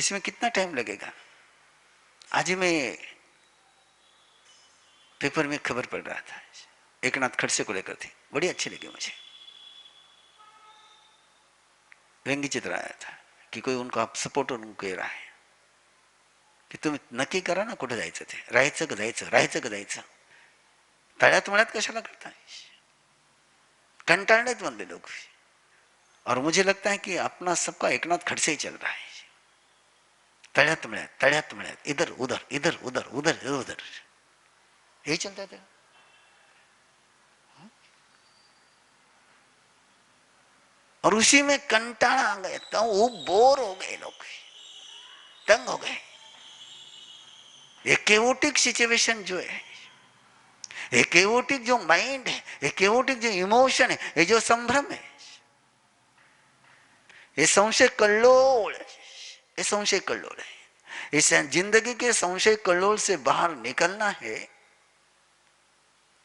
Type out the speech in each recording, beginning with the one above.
इसमें कितना टाइम लगेगा? आज ही मैं पेपर में खबर पढ़ रहा था, एकनाथ खड़से को लेकर थी, बड़ी अच्छी लगी मुझे। व्यंग्य चित्र आया था की कोई उनको आप सपोर्ट उनको कह रहा है की तुम्ही नक्की करा ना कुठे जायचं, ते राहायचं का जायचं, राहायचं का जायचं, तळ्यात मळ्यात कशाला करताय? कंटाळलेत म्हणले लोग। और मुझे लगता है कि अपना सबका एकनाथ खड़से ही चल रहा है, तळ्यात मळ्यात तळ्यात मळ्यात, इधर उधर इधर उधर उधर उधर, यही चलता था। और उसी में कंटाळा आ गया, तो वो बोर हो गए लोग, तंग हो गए। ये केओटिक सिचुएशन जो है, ये केओटिक जो माइंड है, ये केओटिक जो इमोशन है, ये जो संभ्रम है, ये संशय कल्लोल है, ये संशय कल्लोल है। इस जिंदगी के संशय कल्लोल से बाहर निकलना है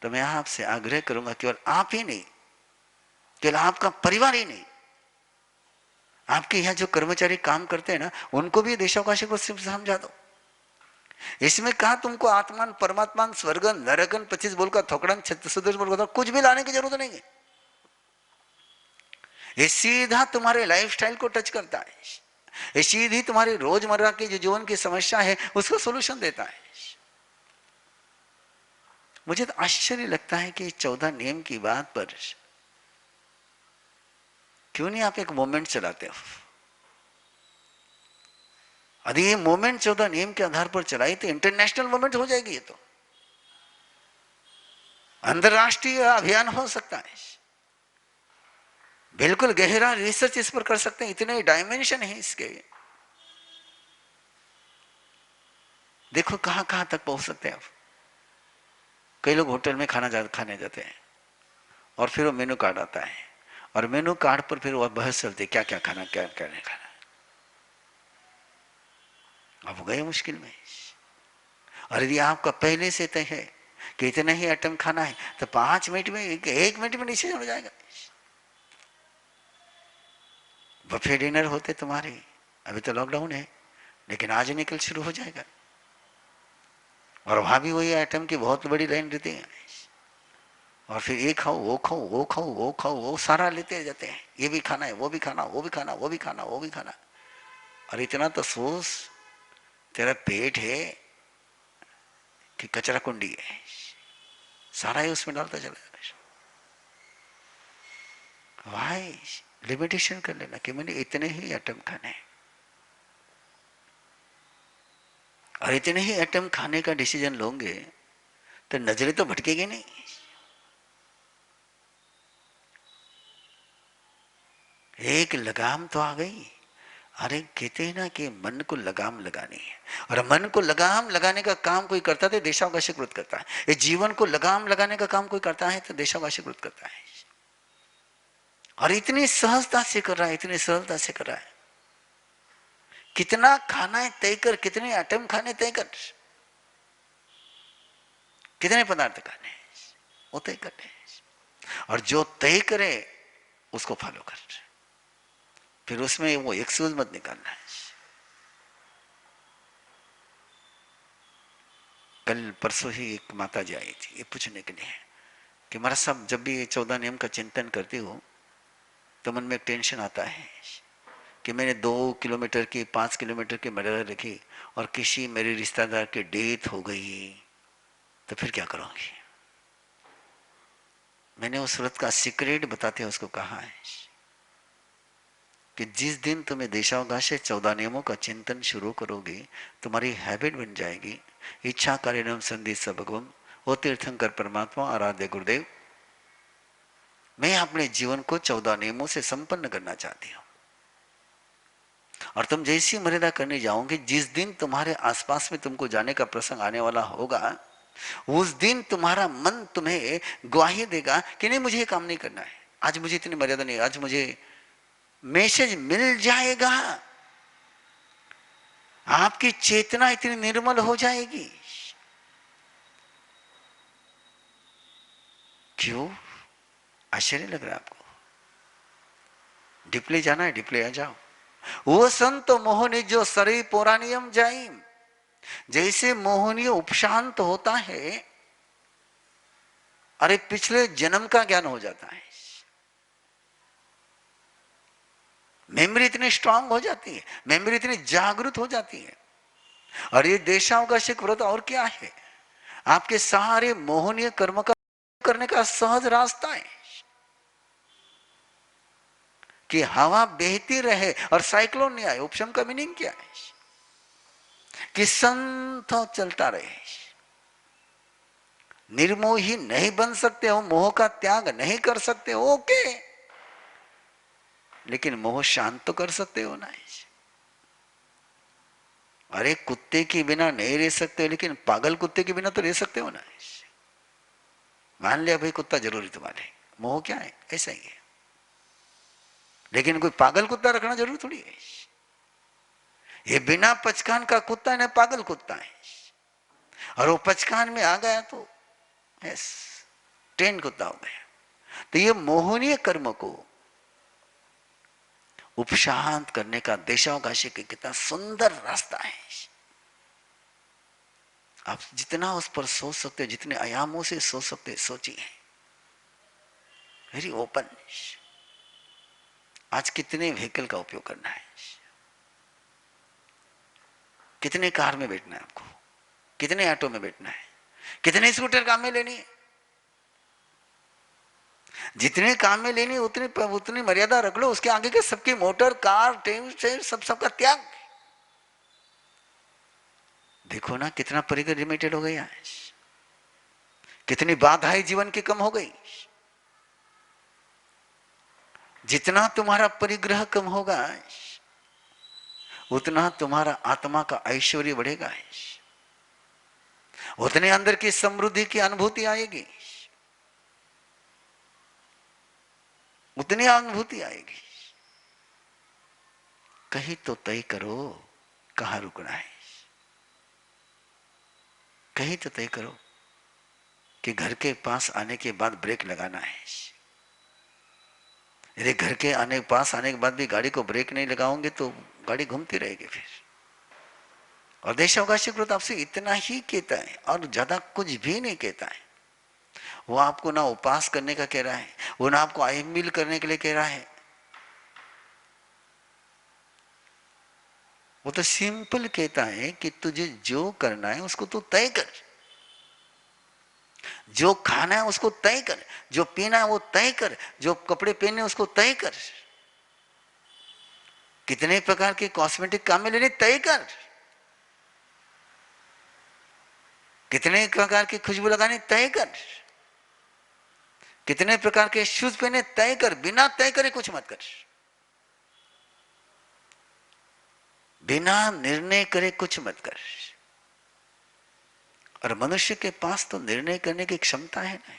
तो मैं आपसे आग्रह करूंगा, केवल आप ही नहीं, केवल आपका परिवार ही नहीं, आपके यहां जो कर्मचारी काम करते हैं ना, उनको भी देशावकाशी को समझा दो। इसमें कहा तुमको आत्मान परमात्मान स्वर्गन नरकन 25 बोल का थोकड़न 36 बोल का कुछ भी लाने की जरूरत नहीं है। ये सीधा तुम्हारे लाइफस्टाइल को टच करता है, ये सीधी तुम्हारी रोजमर्रा की जो जीवन की समस्या है उसको सोल्यूशन देता है। मुझे तो आश्चर्य लगता है कि 14 नियम की बात पर क्यों नहीं आप एक मूवमेंट चलाते हो? यदि ये मूवमेंट 14 नियम के आधार पर चलाई तो इंटरनेशनल मूवमेंट हो जाएगी, ये तो अंतरराष्ट्रीय अभियान हो सकता है। बिल्कुल गहरा रिसर्च इस पर कर सकते हैं, इतने डायमेंशन है इसके। देखो कहां कहां तक पहुंच सकते हैं आप। कई लोग होटल में खाने जाते हैं और फिर वो मेनू कार्ड आता है और मेनू कार्ड पर फिर वह बहस चलती है क्या क्या खाना क्या क्या नहीं खाना। अब गए मुश्किल में। और यदि आपका पहले से तय है कि इतना ही आइटम खाना है तो 5 मिनट में 1 मिनट में डिसीजन हो जाएगा। बफे डिनर होते तुम्हारे, अभी तो लॉकडाउन है, लेकिन आज निकल शुरू हो जाएगा। और वहां भी वही आइटम की बहुत बड़ी लाइन रहती है और फिर ये खाओ वो खाओ वो खाओ वो खाओ, वो सारा लेते जाते हैं, ये भी खाना है वो भी खाना वो भी खाना वो भी खाना वो भी खाना। और इतना तो सोच, तेरा पेट है कि कचरा कुंडी है, सारा ही उसमें डालता चला जाता। भाई लिमिटेशन कर लेना कि मैंने इतने ही आइटम खाने हैं, और इतने ही आइटम खाने का डिसीजन लोगे तो नजरें तो भटकेगी नहीं। एक लगाम तो आ गई। अरे कहते हैं ना कि मन को लगाम लगानी है, और मन को लगाम लगाने का काम कोई करता है तो देशावकाशीकृत करता है। ये जीवन को लगाम लगाने का काम कोई करता है तो देशावकाशीकृत करता है। और इतनी सहजता से कर रहा है, इतनी सरलता से कर रहा है। कितना खाना है तय कर, कितने आइटम खाने तय कर, कितने पदार्थ खाने वो तय करते हैं। और जो तय करे उसको फॉलो कर, फिर उसमें वो एक्सक्यूज मत निकालना है। कल परसों ही एक माता जी आई थी ये पूछने के लिए कि महाराज साहब जब भी 14 नियम का चिंतन करती हो तो मन में एक टेंशन आता है कि मैंने 2 किलोमीटर की 5 किलोमीटर की मर्यादा रखी और किसी मेरे रिश्तेदार की डेथ हो गई तो फिर क्या करोगे? मैंने उस व्रत का सीक्रेट बताते हैं उसको कहा है कि जिस दिन तुम्हें देशावकाश 14 नियमों का चिंतन शुरू करोगे तुम्हारी हैबिट बन जाएगी। इच्छा कारणम संधि सबगम, वो तीर्थंकर परमात्मा आराध्य गुरुदेव, मैं अपने जीवन को 14 नियमों से संपन्न करना चाहती हूं। और तुम जैसी मर्यादा करने जाओगे, जिस दिन तुम्हारे आसपास में तुमको जाने का प्रसंग आने वाला होगा उस दिन तुम्हारा मन तुम्हें ग्वाही देगा कि नहीं मुझे ये काम नहीं करना है, आज मुझे इतनी मर्यादा नहीं, आज मुझे मैसेज मिल जाएगा। आपकी चेतना इतनी निर्मल हो जाएगी। क्यों आश्चर्य लग रहा है आपको? डिप्ले जाना है, डिप्ले आ जाओ। वो संत मोहनी जो सरी पौराणियम जाइम, जैसे मोहनीय उपशांत होता है, अरे पिछले जन्म का ज्ञान हो जाता है, मेमोरी इतनी स्ट्रांग हो जाती है, मेमोरी इतनी जागृत हो जाती है। और ये देशावकाशिक व्रत और क्या है, आपके सारे मोहनीय कर्म का करने का सहज रास्ता है कि हवा बहती रहे और साइक्लोन नहीं आए। उपशम का मीनिंग क्या है कि संत चलता रहे। निर्मोही नहीं बन सकते हो, मोह का त्याग नहीं कर सकते हो, ओके, लेकिन मोह शांत तो कर सकते हो ना। अरे कुत्ते के बिना नहीं रह सकते, लेकिन पागल कुत्ते के बिना तो रह सकते हो ना। मान लिया भाई कुत्ता जरूरी तुम्हारे, मोह क्या है, ऐसा ही है। लेकिन कोई पागल कुत्ता रखना जरूरी थोड़ी है। ये बिना पचकान का कुत्ता है ना, पागल कुत्ता है। और वो पचकान में आ गया तो यस, ट्रेन कुत्ता हो गया। तो ये मोहनीय कर्म को उपशांत करने का देशावकाशी का कितना सुंदर रास्ता है। आप जितना उस पर सोच सकते हो, जितने आयामों से सोच सकते सोचिए। Very open. आज कितने व्हीकल का उपयोग करना है, कितने कार में बैठना है आपको, कितने ऑटो में बैठना है, कितने स्कूटर काम में लेनी है। जितने काम में लेनी उतनी उतनी मर्यादा रख लो, उसके आगे के सबकी मोटर कार ट्रेन सब सबका त्याग। देखो ना कितना परिकर लिमिटेड हो गया है, कितनी बाधाएं जीवन की कम हो गई। जितना तुम्हारा परिग्रह कम होगा उतना तुम्हारा आत्मा का ऐश्वर्य बढ़ेगा, उतने अंदर की समृद्धि की अनुभूति आएगी, उतनी अनुभूति आएगी। कहीं तो तय करो कहां रुकना है, कहीं तो तय करो कि घर के पास आने के बाद ब्रेक लगाना है। यदि घर के पास आने के बाद भी गाड़ी को ब्रेक नहीं लगाओगे तो गाड़ी घूमती रहेगी फिर। और देशावकाशी व्रत आपसे इतना ही कहता है और ज्यादा कुछ भी नहीं कहता है। वो आपको ना उपास करने का कह रहा है, वो ना आपको आयमिल करने के लिए कह रहा है। वो तो सिंपल कहता है कि तुझे जो करना है उसको तू तय कर, जो खाना है उसको तय कर, जो पीना है वो तय कर, जो कपड़े पहनने उसको तय कर, कितने प्रकार के कॉस्मेटिक काम में लेने तय कर, कितने प्रकार की खुशबू लगाने तय कर, कितने प्रकार के शूज पहने तय कर, बिना तय करे कुछ मत कर, बिना निर्णय करे कुछ मत कर। और मनुष्य के पास तो निर्णय करने की क्षमता है ना।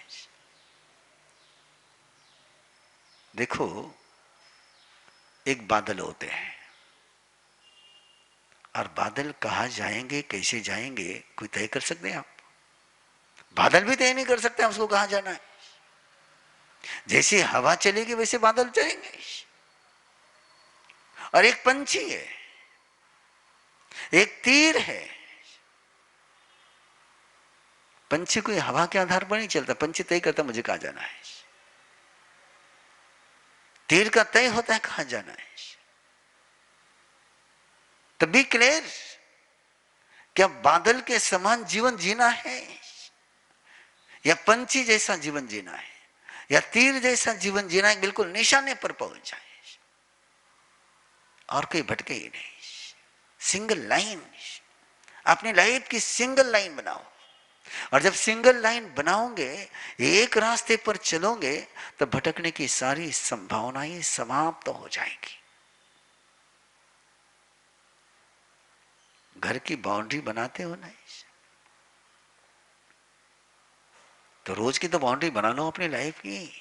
देखो एक बादल होते हैं और बादल कहां जाएंगे कैसे जाएंगे कोई तय कर सकते हैं आप? बादल भी तय नहीं कर सकते उसको कहां जाना है। जैसी हवा चलेगी वैसे बादल चलेंगे। और एक पंछी है, एक तीर है। पंछी कोई हवा के आधार पर नहीं चलता, पंछी तय करता मुझे कहां जाना है। तीर का तय होता है कहां जाना है। तो बी क्लियर, क्या बादल के समान जीवन जीना है या पंछी जैसा जीवन जीना है या तीर जैसा जीवन जीना है, बिल्कुल निशाने पर पहुंच जाए और कोई भटके ही नहीं। सिंगल लाइन, अपनी लाइफ की सिंगल लाइन बनाओ। और जब सिंगल लाइन बनाओगे, एक रास्ते पर चलोगे, तो भटकने की सारी संभावनाएं समाप्त तो हो जाएंगी। घर की बाउंड्री बनाते हो ना, तो रोज की तो बाउंड्री बना लो अपनी लाइफ की।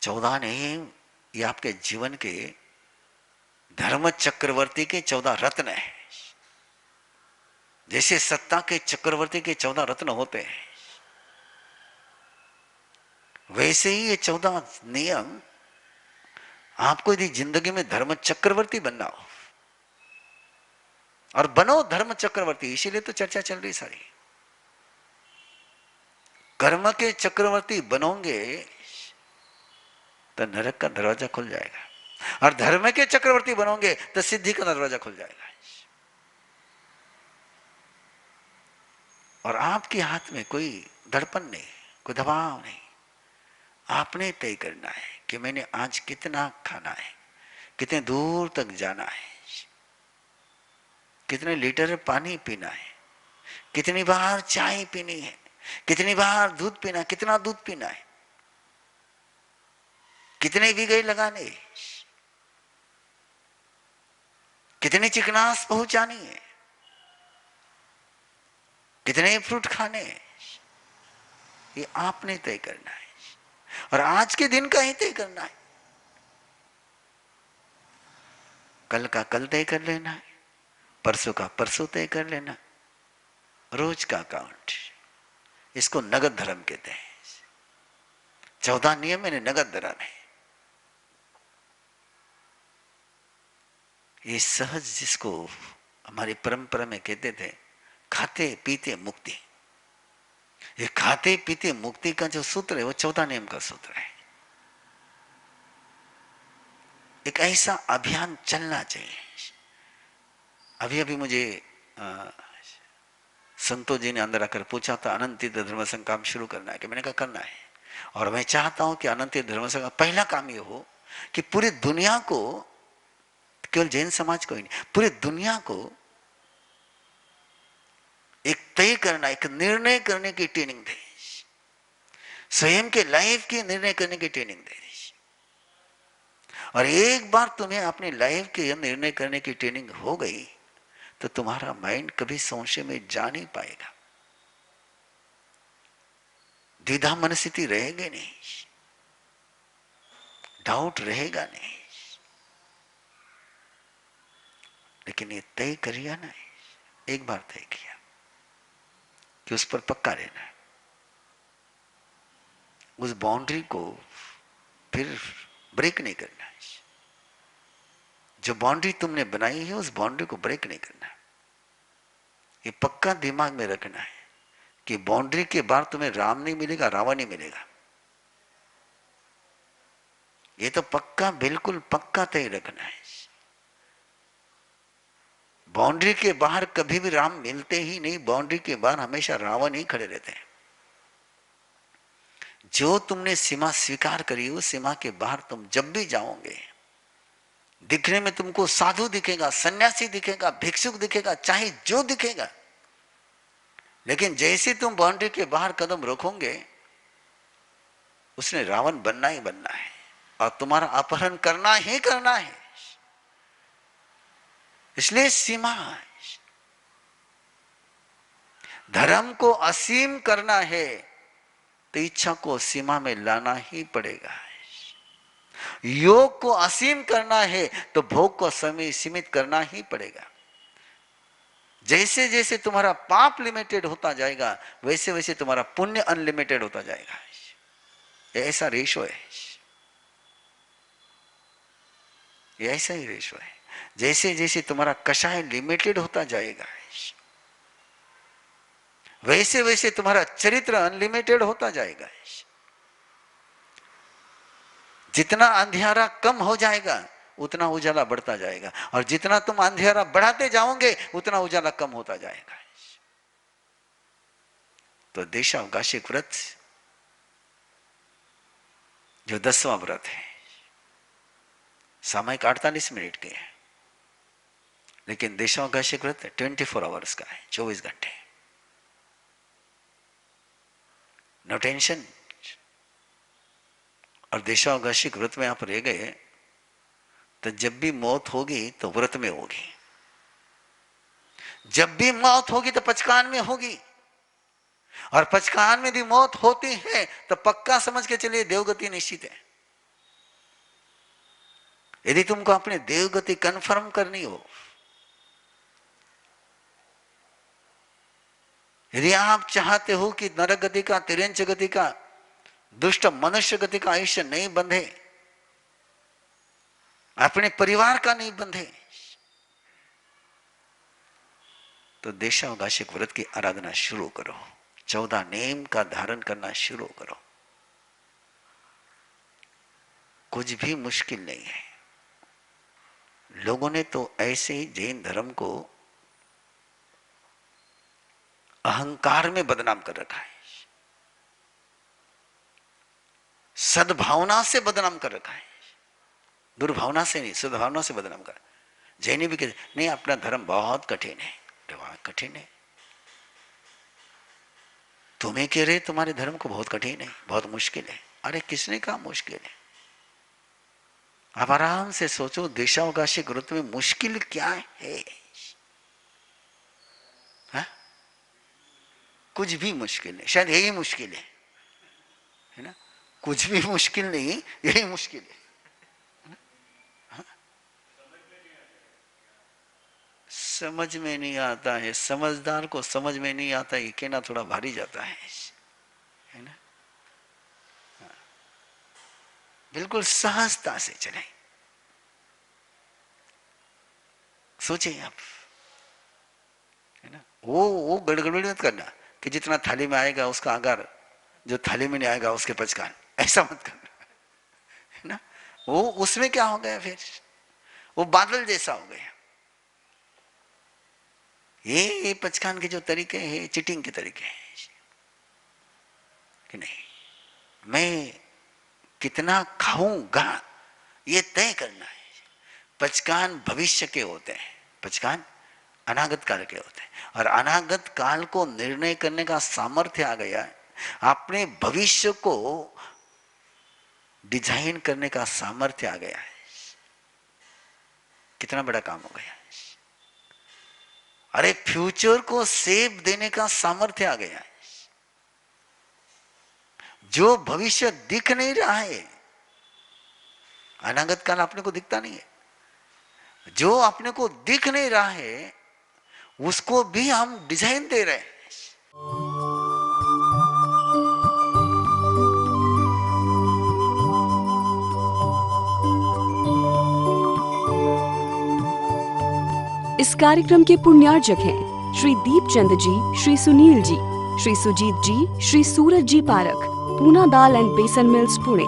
14 नहीं, ये आपके जीवन के धर्म चक्रवर्ती के 14 रत्न है। जैसे सत्ता के चक्रवर्ती के 14 रत्न होते हैं, वैसे ही ये 14 नियम आपको यदि जिंदगी में धर्म चक्रवर्ती बनना हो, और बनो धर्म चक्रवर्ती, इसीलिए तो चर्चा चल रही सारी। कर्म के चक्रवर्ती बनोगे तो नरक का दरवाजा खुल जाएगा, और धर्म के चक्रवर्ती बनोगे तो सिद्धि का दरवाजा खुल जाएगा। और आपके हाथ में कोई दर्पण नहीं, कोई दबाव नहीं। आपने तय करना है कि मैंने आज कितना खाना है, कितने दूर तक जाना है, कितने लीटर पानी पीना है, कितनी बार चाय पीनी है, कितनी बार दूध पीना है, कितना दूध पीना है, कितने बीघे लगाने, कितनी चिकनास पहुंचानी है, कितने फ्रूट खाने, ये आपने तय करना है। और आज के दिन का ही तय करना है, कल का कल तय कर लेना है, परसों का परसों तय कर लेना, रोज का अकाउंट। इसको नगद धर्म कहते हैं। 14 नियम मैंने नगद धर्म है। ये सहज, जिसको हमारी परंपरा में कहते थे खाते पीते मुक्ति। ये खाते पीते मुक्ति का जो सूत्र है वो 14 नियम का सूत्र है। एक ऐसा अभियान चलना चाहिए। अभी अभी मुझे संतोष जी ने अंदर आकर पूछा था, अनंत तीर्थ धर्म संघ काम शुरू करना है कि? मैंने कहा करना है। और मैं चाहता हूं कि अनंत तीर्थ धर्म संघ का पहला काम ये हो कि पूरी दुनिया को, केवल जैन समाज को ही नहीं, पूरी दुनिया को एक तय करना, एक निर्णय करने की ट्रेनिंग दे, स्वयं के लाइफ की निर्णय करने की ट्रेनिंग दे। और एक बार तुम्हें अपनी लाइफ के निर्णय करने की ट्रेनिंग हो गई तो तुम्हारा माइंड कभी संशय में जा नहीं पाएगा, द्विधा मनस्थिति रहेगी नहीं, डाउट रहेगा नहीं। लेकिन ये तय करिया ना, एक बार तय किया कि उस पर पक्का रहना है, उस बाउंड्री को फिर ब्रेक नहीं करना है। जो बाउंड्री तुमने बनाई है उस बाउंड्री को ब्रेक नहीं करना। ये पक्का दिमाग में रखना है कि बाउंड्री के बाहर तुम्हें राम नहीं मिलेगा, रावण नहीं मिलेगा। ये तो पक्का, बिल्कुल पक्का तय रखना है। बाउंड्री के बाहर कभी भी राम मिलते ही नहीं, बाउंड्री के बाहर हमेशा रावण ही खड़े रहते हैं। जो तुमने सीमा स्वीकार करी उस सीमा के बाहर तुम जब भी जाओगे, दिखने में तुमको साधु दिखेगा, सन्यासी दिखेगा, भिक्षुक दिखेगा, चाहे जो दिखेगा, लेकिन जैसे तुम बाउंड्री के बाहर कदम रखोगे उसने रावण बनना ही बनना है और तुम्हारा अपहरण करना ही करना है। इसलिए सीमा, धर्म को असीम करना है तो इच्छा को सीमा में लाना ही पड़ेगा। योग को असीम करना है तो भोग को समय सीमित करना ही पड़ेगा। जैसे जैसे तुम्हारा पाप लिमिटेड होता जाएगा वैसे वैसे तुम्हारा पुण्य अनलिमिटेड होता जाएगा। ऐसा रेशो है, ये ऐसा ही रेशो है। जैसे जैसे तुम्हारा कषाय लिमिटेड होता जाएगा वैसे वैसे तुम्हारा चरित्र अनलिमिटेड होता जाएगा। जितना अंधियारा कम हो जाएगा उतना उजाला बढ़ता जाएगा, और जितना तुम अंधियारा बढ़ाते जाओगे उतना उजाला कम होता जाएगा। तो देशावकाशिक व्रत जो 10वां व्रत है, सामयिक 48 मिनट के है, लेकिन देशावकाशिक व्रत 24 आवर्स का है, 24 घंटे, नो टेंशन। और देशावकाशिक व्रत में आप रह गए तो जब भी मौत होगी तो व्रत में होगी, जब भी मौत होगी तो पचकान में होगी, और पचकान में भी मौत होती है तो पक्का समझ के चलिए देवगति निश्चित है। यदि तुमको अपनी देवगति कंफर्म करनी हो, यदि आप चाहते हो कि नरक गति का, तिरंच गति का, दुष्ट मनुष्य गति का आयुष्य नहीं बंधे, अपने परिवार का नहीं बंधे, तो देशावकाशिक व्रत की आराधना शुरू करो, 14 नेम का धारण करना शुरू करो। कुछ भी मुश्किल नहीं है। लोगों ने तो ऐसे ही जैन धर्म को अहंकार में बदनाम कर रखा है, सद्भावना से बदनाम कर रखा है, दुर्भावना से नहीं, सद्भावना से बदनाम कर। जैनी भी कहते नहीं अपना धर्म बहुत कठिन है। कठिन है? तुम्हें कह रहे तुम्हारे धर्म को बहुत कठिन है, बहुत मुश्किल है। अरे किसने कहा मुश्किल है? आप आराम से सोचो, देशावकाशिक व्रत में मुश्किल क्या है? हा? कुछ भी मुश्किल नहीं, शायद यही मुश्किल है ना? कुछ भी मुश्किल नहीं, यही मुश्किल है। समझ में नहीं आता है, समझदार को समझ में नहीं आता, ये कहना थोड़ा भारी जाता है ना? बिल्कुल सहजता से चले। सोचिए आप, है ना? वो गड़बड़ी मत करना कि जितना थाली में आएगा उसका आगार, जो थाली में नहीं आएगा उसके पचकान, ऐसा मत करना, है ना? वो उसमें क्या हो गया फिर? वो बादल जैसा हो गया। ये पचकान के जो तरीके हैं चिटिंग के तरीके हैं कि नहीं, मैं कितना खाऊंगा ये तय करना है। पचकान भविष्य के होते हैं, पचकान अनागत काल के होते हैं, और अनागत काल को निर्णय करने का सामर्थ्य आ गया है। अपने भविष्य को डिजाइन करने का सामर्थ्य आ गया है। कितना बड़ा काम हो गया है। अरे फ्यूचर को सेव देने का सामर्थ्य आ गया है। जो भविष्य दिख नहीं रहा है, अनागत काल अपने को दिखता नहीं है, जो अपने को दिख नहीं रहा है उसको भी हम डिजाइन दे रहे हैं। इस कार्यक्रम के पुण्यार्जक हैं श्री दीपचंद जी, श्री सुनील जी, श्री सुजीत जी, श्री सूरज जी पारख, पूना दाल एंड बेसन मिल्स, पुणे।